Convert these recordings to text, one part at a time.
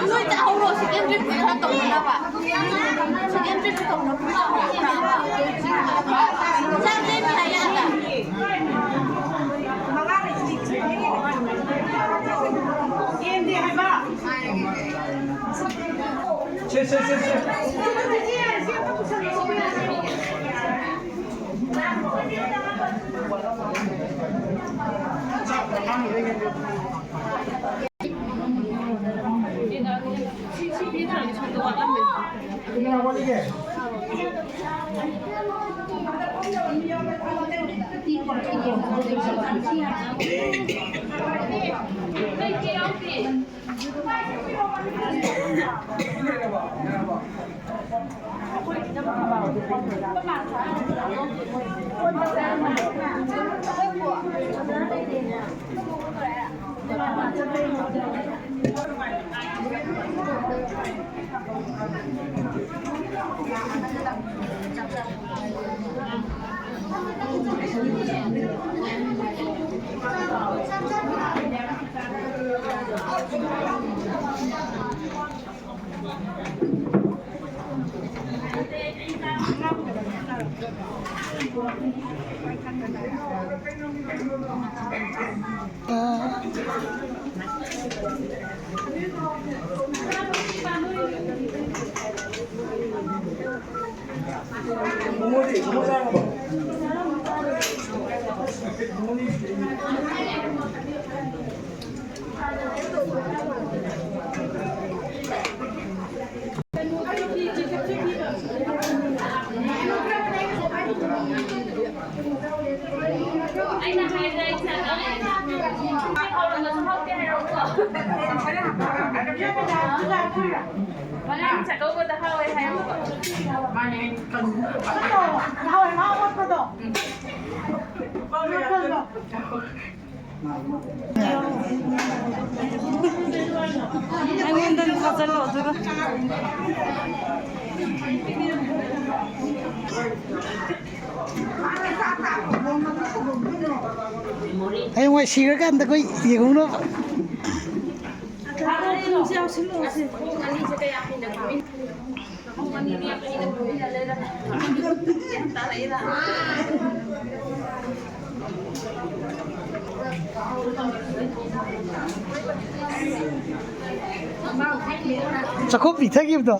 因为在欧洲是根据它懂的吧，是根据懂的不是我知道吧？像这边一样的。아이고, 다 잘라 들어. Ai ngoài xí cái ăn ta có gì cũng đó. Sao không bị thay kịp đó?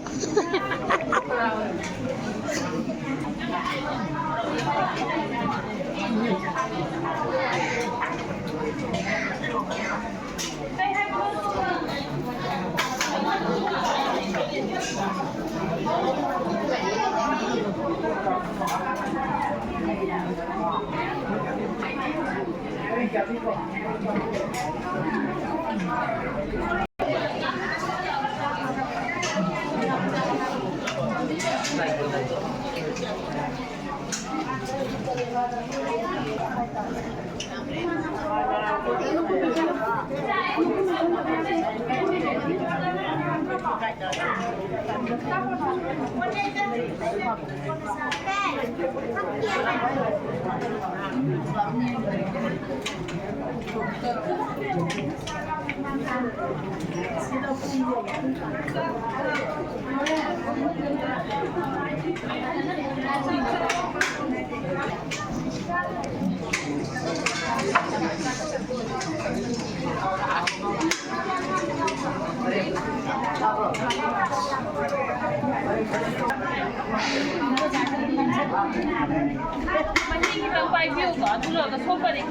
Mang quay view có thu được cái số phận này.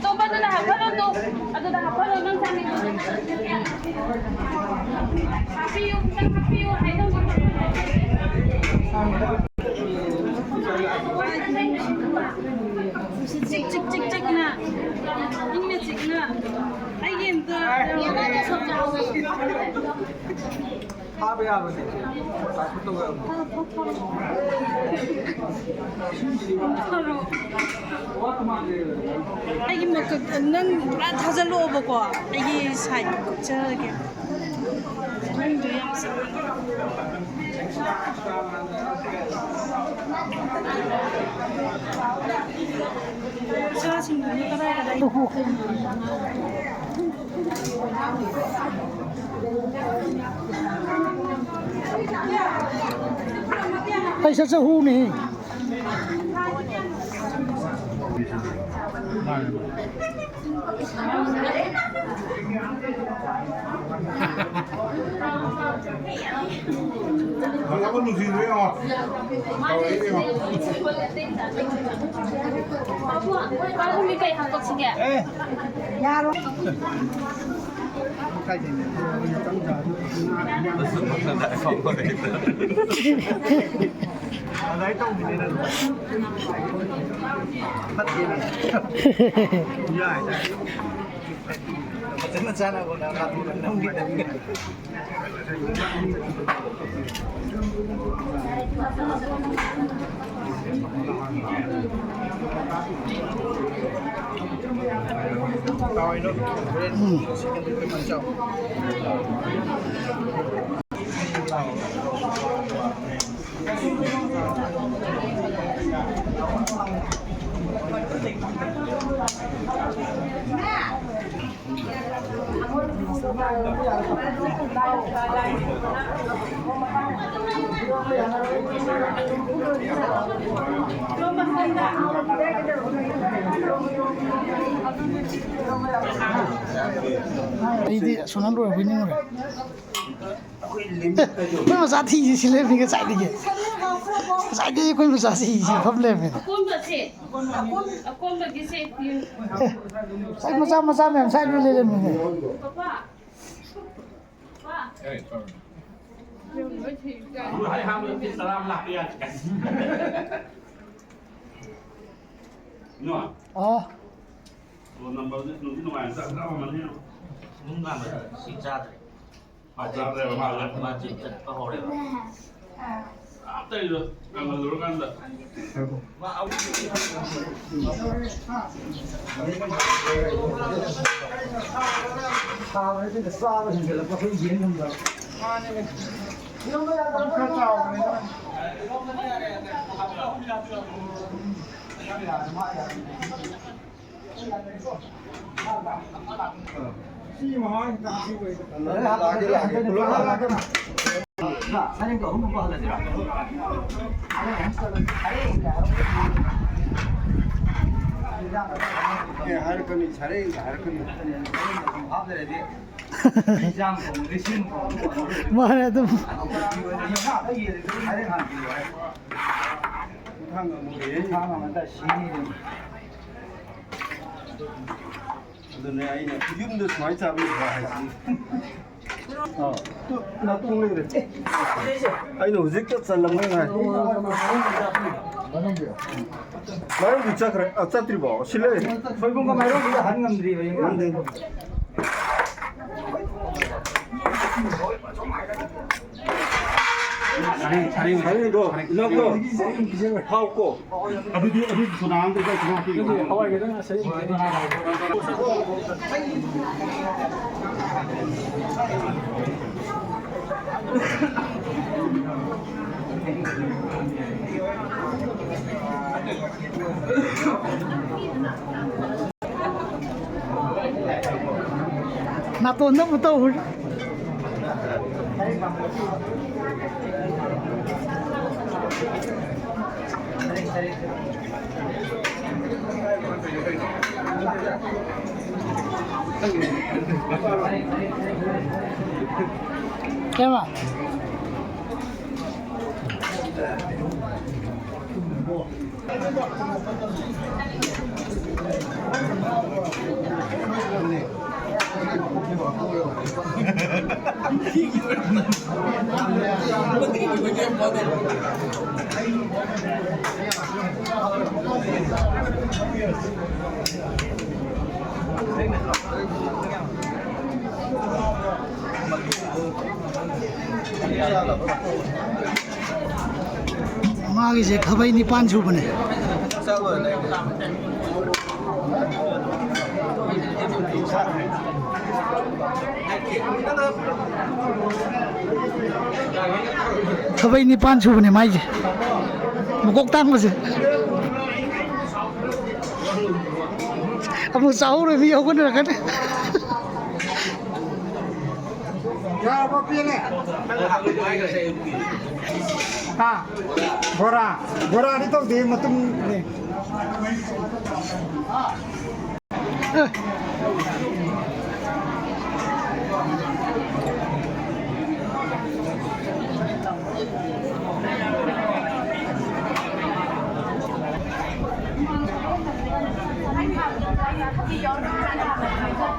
Tôi bắt đầu học hết rồi tôi. Tôi đã học hết rồi mang sang đi. View, sang view hay đâu. 찍찍찍찍 나. 인매 찍나. 아이게 너. 얘네들 속자고. 아기 뭐 그는 다 잘로 오고 아기 사이 저게 눈도 양식 저 친구는 그래 Hay sao sao hu này. Nó có lùi gì đấy không? Tao ấy đi không? không bị cày hàng cột xinh đẹp. Ê, nhà luôn. Đại phòng của đấy. Ở đấy trong thì nên mất gì này. Dài dài. Tính là sao nào còn làm không biết được. Rồi nó lên sẽ cái quan trọng. Đi đi xuống rồi với nhau rồi. Nó mà giá thị gì lên mình cái chạy đi kìa. Chạy đi quên một giá thị gì không lên mình. Con bật cái xe tiền. Chạy mà sao mình chạy đi lên mình. Hãy ham lên Salam lạc đi à. Nữa. Rồi nằm vào dưới ngoài ra mà mình Nung làm rồi, xin ra rồi. mà ra đây Mà chỉ tận có hồ đấy. đây rồi, làm rồi ăn được. Mà ông Sao đấy cái sao thì là có cái gì không được. 사진 거 홍보 하더라. 할 거니 잘해 할 거니 하더라도 시장 공대 신 공. 말해도 내 아이는 지금도 많이 잡으면 좋아하지. 나 똥내 그래. 아이는 어저께 살람 거야. 말은 붙자 그래. 어차피 뭐 실내. 설공과 말로 우리가 하는 건들이 이거. 자리 너 이거 다 없고. 어디 더 나은데 그냥 하와이 되나 세. na tôi nó một tôi. Em à? मागिसे खबै निपान सुबने खबै निपान सुबने माइजे मकok तांबसे अब चाउर भी होगन रखने Ya apa pilih? Ah, bora itu di matum ni. Hãy subscribe cho kênh Ghiền Mì Gõ để không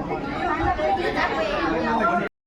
bỏ lỡ